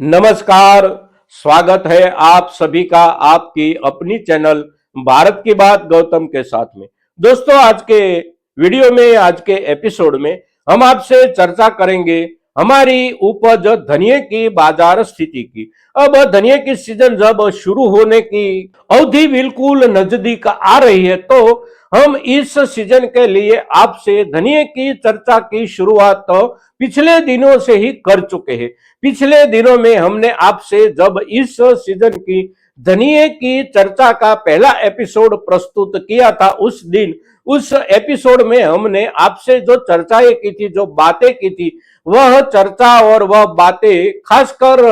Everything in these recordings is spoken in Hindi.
नमस्कार। स्वागत है आप सभी का आपकी अपनी चैनल भारत की बात गौतम के साथ में। दोस्तों, आज के वीडियो में, आज के एपिसोड में हम आपसे चर्चा करेंगे हमारी उपज धनिये की बाजार स्थिति की। अब धनिये की सीजन जब शुरू होने की अवधि बिल्कुल नजदीक आ रही है, तो हम इस सीजन के लिए आपसे धनिये की चर्चा की शुरुआत तो पिछले दिनों से ही कर चुके हैं। पिछले दिनों में हमने आपसे जब इस सीजन की धनिये की चर्चा का पहला एपिसोड प्रस्तुत किया था, उस एपिसोड में हमने आपसे जो चर्चाएं की थी, जो बातें की थी, वह चर्चा और वह बातें खासकर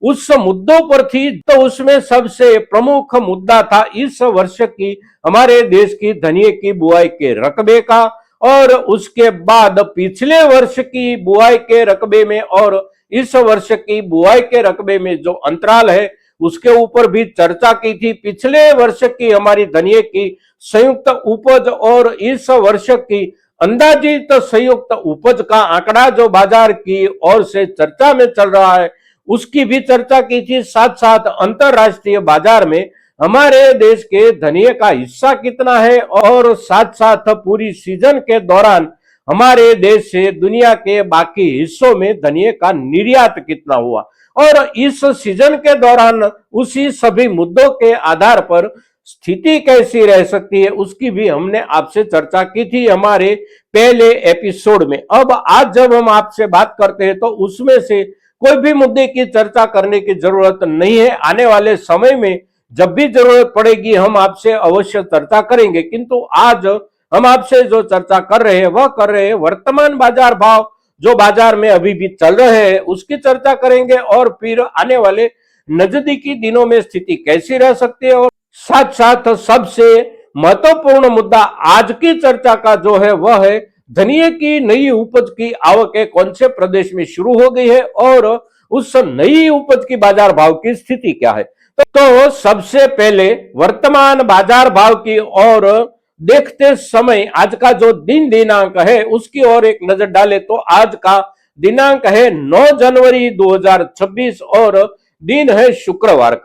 उस मुद्दों पर थी। तो उसमें सबसे प्रमुख मुद्दा था इस वर्ष की हमारे देश की धनिये की बुआई के रकबे का, और उसके बाद पिछले वर्ष की बुआई के रकबे में और इस वर्ष की बुआई के रकबे में जो अंतराल है उसके ऊपर भी चर्चा की थी। पिछले वर्ष की हमारी धनिये की संयुक्त उपज और इस वर्ष की अंदाजित संयुक्त उपज का आंकड़ा जो बाजार की ओर से चर्चा में चल रहा है, उसकी भी चर्चा की थी। साथ साथ अंतरराष्ट्रीय बाजार में हमारे देश के धनिये का हिस्सा कितना है, और साथ साथ पूरी सीजन के दौरान हमारे देश से दुनिया के बाकी हिस्सों में धनिये का निर्यात कितना हुआ, और इस सीजन के दौरान उसी सभी मुद्दों के आधार पर स्थिति कैसी रह सकती है, उसकी भी हमने आपसे चर्चा की थी हमारे पहले एपिसोड में। अब आज जब हम आपसे बात करते हैं तो उसमें से कोई भी मुद्दे की चर्चा करने की जरूरत नहीं है। आने वाले समय में जब भी जरूरत पड़ेगी हम आपसे अवश्य चर्चा करेंगे, किंतु आज हम आपसे जो चर्चा कर रहे हैं वह कर रहे हैं वर्तमान बाजार भाव जो बाजार में अभी भी चल रहे हैं, उसकी चर्चा करेंगे, और फिर आने वाले नजदीकी दिनों में स्थिति कैसी रह सकती है। और साथ साथ सबसे महत्वपूर्ण मुद्दा आज की चर्चा का जो है वह है धनिये की नई उपज की आवकें कौन से प्रदेश में शुरू हो गई है, और उस नई उपज की बाजार भाव की स्थिति क्या है। तो सबसे पहले वर्तमान बाजार भाव की ओर देखते समय आज का जो दिनांक है उसकी ओर एक नजर डाले तो आज का दिनांक है 9 जनवरी 2026 और दिन है शुक्रवार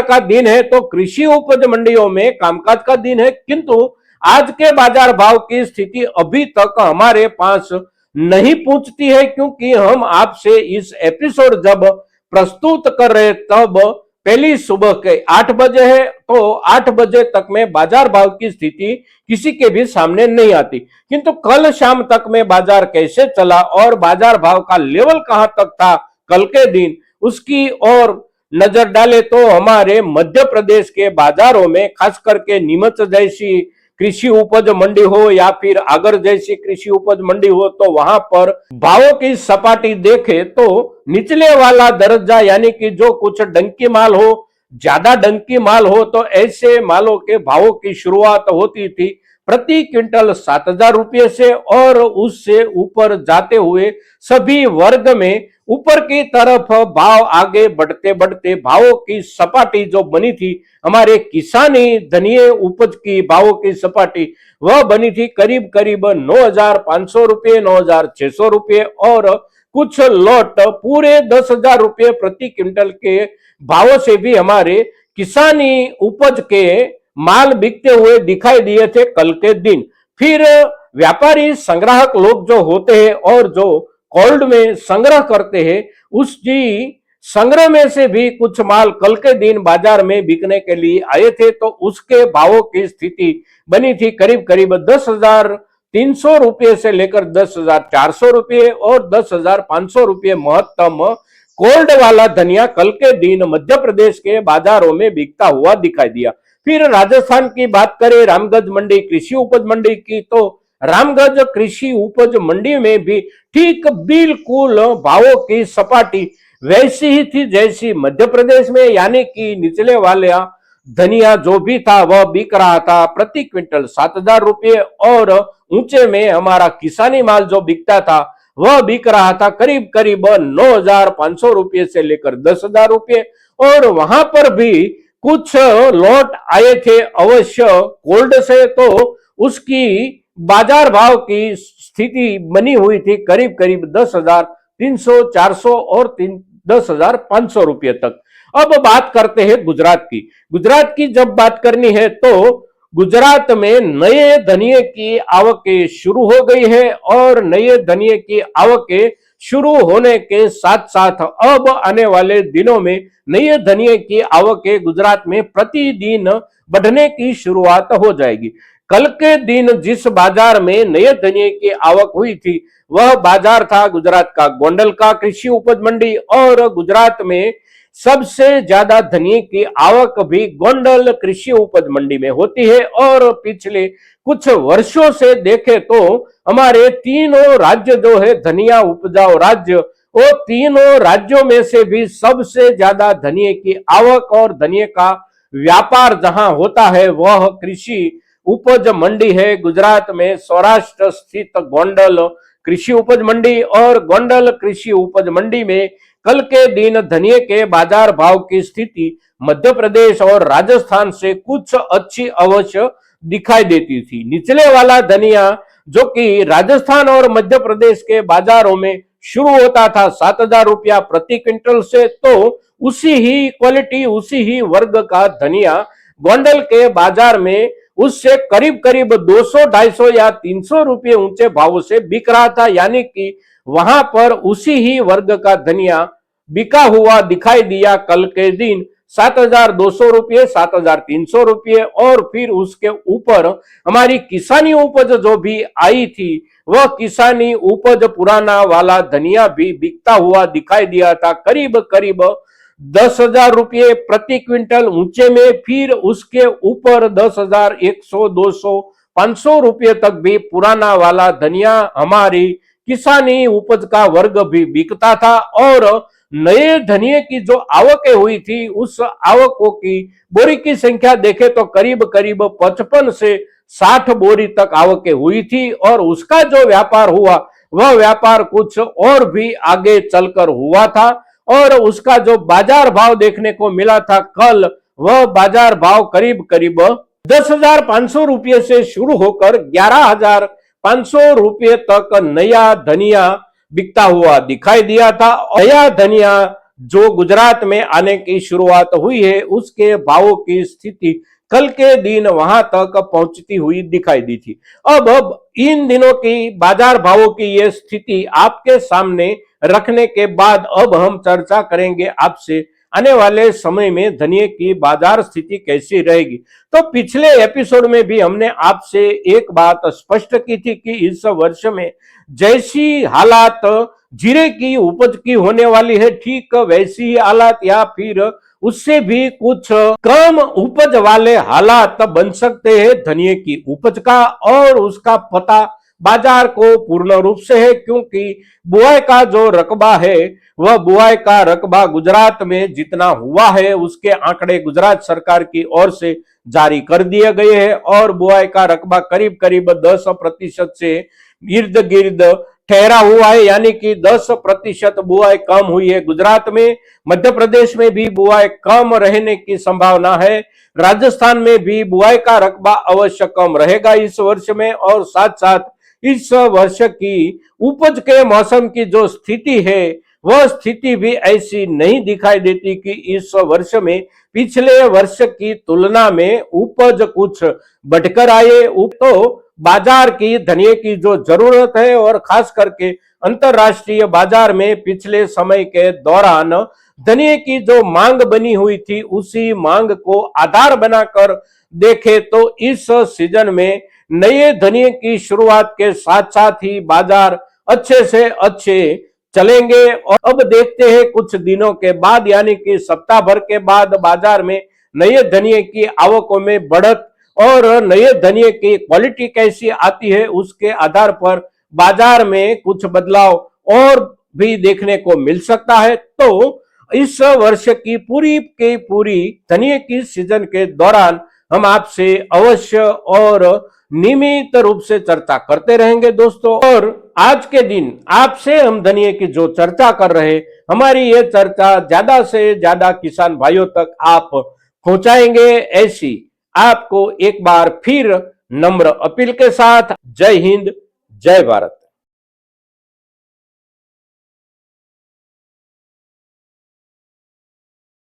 का दिन है। तो कृषि उपज मंडियों में कामकाज का दिन है, किंतु आज के बाजार भाव की स्थिति अभी तक हमारे पास नहीं पहुंचती है, क्योंकि हम आपसे इस एपिसोड जब प्रस्तुत कर रहे तब पहली सुबह के 8 बजे है। तो 8 बजे तक में बाजार भाव की स्थिति किसी के भी सामने नहीं आती, किंतु कल शाम तक में बाजार कैसे चला और बाजार भाव का लेवल कहां तक था कल के दिन, उसकी ओर नजर डाले तो हमारे मध्य प्रदेश के बाजारों में खास करके नीमच जैसी कृषि उपज मंडी हो या फिर आगर जैसी कृषि उपज मंडी हो, तो वहां पर भावों की सपाटी देखे तो निचले वाला दर्जा यानी कि जो कुछ डंकी माल हो, ज्यादा डंकी माल हो, तो ऐसे मालों के भावों की शुरुआत होती थी प्रति क्विंटल 7,000 रुपये से, और उससे ऊपर जाते हुए सभी वर्ग में ऊपर की तरफ भाव आगे बढ़ते बढ़ते भावों की सपाटी जो बनी थी हमारे किसानी धनिये उपज की भावों की सपाटी, वह बनी थी करीब करीब 9,500 रुपये, 9,600 रुपये, और कुछ लॉट पूरे 10,000 रुपये प्रति क्विंटल के भावों से भी हमारे किसानी उपज के माल बिकते हुए दिखाई दिए थे कल के दिन। फिर व्यापारी संग्राहक लोग जो होते हैं और जो कोल्ड में संग्रह करते हैं, उस जी संग्रह में से भी कुछ माल कल के दिन बाजार में बिकने के लिए आए थे, तो उसके भावों की स्थिति बनी थी करीब करीब 10,300 रुपये से लेकर 10,400 रुपये और 10,500 रुपये महत्तम कोल्ड वाला धनिया कल के दिन मध्य प्रदेश के बाजारों में बिकता हुआ दिखाई दिया। फिर राजस्थान की बात करें, रामगंज मंडी कृषि उपज मंडी की, तो रामगंज कृषि उपज मंडी में भी ठीक बिल्कुल भावों की सपाटी वैसी ही थी जैसी मध्य प्रदेश में, यानी कि निचले वाले धनिया जो भी था वह बिक रहा था प्रति क्विंटल 7,000 रुपये, और ऊंचे में हमारा किसानी माल जो बिकता था वह बिक रहा था करीब करीब 9,500 रुपये से लेकर 10,000 रुपये, और वहां पर भी कुछ लॉट आए थे अवश्य कोल्ड से, तो उसकी बाजार भाव की स्थिति बनी हुई थी करीब करीब 10,300, 400 और 10,500 रुपये तक। अब बात करते हैं गुजरात की। गुजरात की जब बात करनी है तो गुजरात में नए धनिये की आवकें शुरू हो गई है और नए धनिये की आवकें शुरू होने के साथ साथ अब आने वाले दिनों में नए धनिये की आवकें गुजरात में प्रतिदिन बढ़ने की शुरुआत हो जाएगी। कल के दिन जिस बाजार में नए धनिये की आवक हुई थी वह बाजार था गुजरात का गोंडल का कृषि उपज मंडी, और गुजरात में सबसे ज्यादा धनिये की आवक भी गोंडल कृषि उपज मंडी में होती है। और पिछले कुछ वर्षों से देखें तो हमारे तीनों राज्य जो है धनिया उपजाऊ राज्य, वो तीनों राज्यों में से भी सबसे ज्यादा धनिये की आवक और धनिये का व्यापार जहां होता है वह कृषि उपज मंडी है गुजरात में। सौराष्ट्र स्थित गोंडल कृषि उपज मंडी और गोंडल कृषि उपज मंडी में कल के दिन धनिये के बाजार भाव की स्थिति मध्य प्रदेश और राजस्थान से कुछ अच्छी अवश्य दिखाई देती थी। निचले वाला धनिया जो कि राजस्थान और मध्य प्रदेश के बाजारों में शुरू होता था 7,000 रुपया प्रति क्विंटल से, तो उसी ही क्वालिटी उसी ही वर्ग का धनिया गोंडल के बाजार में उससे करीब करीब 200, 250 या 300 रुपये ऊंचे भाव से बिक रहा था। यानी कि वहां पर उसी ही वर्ग का धनिया बिका हुआ दिखाई दिया कल के दिन 7,200 रुपये, 7,300 रुपये। और फिर उसके ऊपर हमारी किसानी उपज जो भी आई थी वह किसानी उपज पुराना वाला धनिया भी बिकता हुआ दिखाई दिया था करीब करीब 10,000 रुपये प्रति क्विंटल ऊंचे में। फिर उसके ऊपर 10,100, 200, 500 रुपये तक भी पुराना वाला धनिया हमारी किसानी उपज का वर्ग भी बिकता था। और नए धनिये की जो आवकें हुई थी उस आवकों की बोरी की संख्या देखें तो करीब करीब 55 से 60 बोरी तक आवकें हुई थी। और उसका जो व्यापार हुआ वह व्यापार कुछ और भी आगे चलकर हुआ था। और उसका जो बाजार भाव देखने को मिला था कल, वह बाजार भाव करीब करीब 10,500 रुपये से शुरू होकर 11,500 रुपये तक नया धनिया बिकता हुआ दिखाई दिया था। नया धनिया जो गुजरात में आने की शुरुआत हुई है उसके भावों की स्थिति कल के दिन वहां तक पहुंचती हुई दिखाई दी थी। अब इन दिनों की बाजार भावों की यह स्थिति आपके सामने रखने के बाद अब हम चर्चा करेंगे आपसे आने वाले समय में धनिये की बाजार स्थिति कैसी रहेगी। तो पिछले एपिसोड में भी हमने आपसे एक बात स्पष्ट की थी कि इस वर्ष में जैसी हालात जीरे की उपज की होने वाली है ठीक वैसी हालात या फिर उससे भी कुछ कम उपज वाले हालात बन सकते हैं धनिये की उपज का। और उसका पता बाजार को पूर्ण रूप से है क्योंकि बुआई का जो रकबा है वह बुआई का रकबा गुजरात में जितना हुआ है उसके आंकड़े गुजरात सरकार की ओर से जारी कर दिए गए हैं। और बुआई का रकबा करीब करीब 10% से इर्द गिर्द ठहरा हुआ है, यानी कि 10% बुआई कम हुई है गुजरात में। मध्य प्रदेश में भी बुआई कम रहने की संभावना है। राजस्थान में भी बुआई का रकबा अवश्य कम रहेगा इस वर्ष में। और साथ साथ इस वर्ष की उपज के मौसम की जो स्थिति है वह स्थिति भी ऐसी नहीं दिखाई देती कि इस वर्ष में पिछले वर्ष की तुलना में उपज कुछ बढ़कर आए। तो बाजार की धनिये की जो जरूरत है और खास करके अंतरराष्ट्रीय बाजार में पिछले समय के दौरान धनिये की जो मांग बनी हुई थी उसी मांग को आधार बनाकर देखे तो इस सीजन में नए धनिये की शुरुआत के साथ साथ ही बाजार अच्छे से अच्छे चलेंगे। और अब देखते हैं कुछ दिनों के बाद यानी कि सप्ताह भर के बाद बाजार में नए धनिये की आवकों में बढ़त और नए धनिये की क्वालिटी कैसी आती है उसके आधार पर बाजार में कुछ बदलाव और भी देखने को मिल सकता है। तो इस वर्ष की पूरी धनिये की सीजन के दौरान हम आपसे अवश्य और नियमित रूप से चर्चा करते रहेंगे दोस्तों। और आज के दिन आपसे हम धनिये की जो चर्चा कर रहे हमारी ये चर्चा ज्यादा से ज्यादा किसान भाइयों तक आप पहुंचाएंगे, ऐसी आपको एक बार फिर नम्र अपील के साथ जय हिंद, जय भारत।